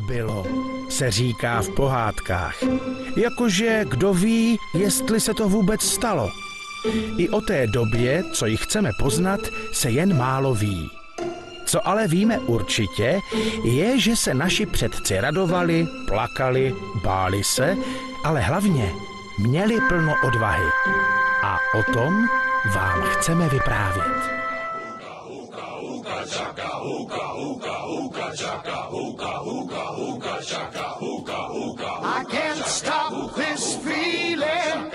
nebylo, se říká v pohádkách. Jakože kdo ví, jestli se to vůbec stalo. I o té době, co ji chceme poznat, se jen málo ví. Co ale víme určitě, je, že se naši předci radovali, plakali, báli se, ale hlavně měli plno odvahy. A o tom vám chceme vyprávět. I can't stop this feeling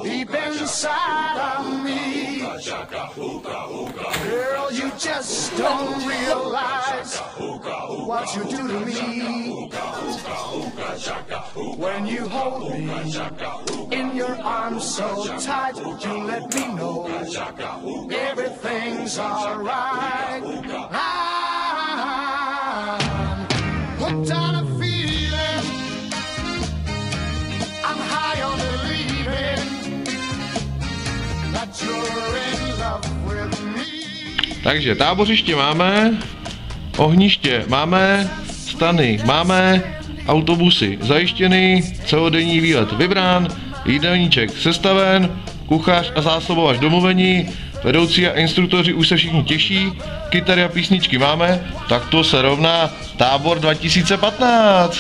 deep inside of me. Girl, you just don't realize what you do to me. When you hold me in your arms so tight, you let me know everything's alright. I'm hooked on a feeling, I'm high on believing that you're in love with me. Takže tábořiště máme, ohniště máme, stany máme, autobusy zajištěný, celodenní výlet vybrán, jídelníček sestaven, kuchař a zásobovač domluvení, vedoucí a instruktoři už se všichni těší, kytary a písničky máme, tak to se rovná Tábor 2015.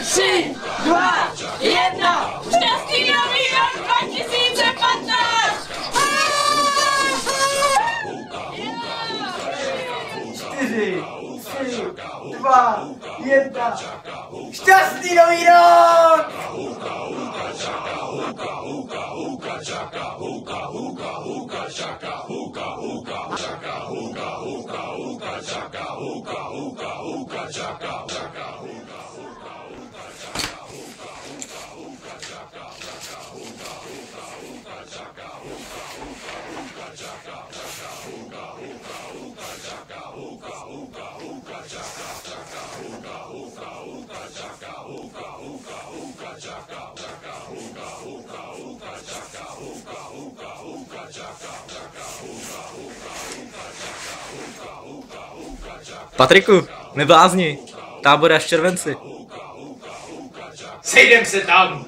Tři, dva, jedna. Šťastný nový rok 2015! 4, 3, 2, 1. Šťastný nový rok! Patriku, neblázni, tábor až v červenci. Sejdem se tam!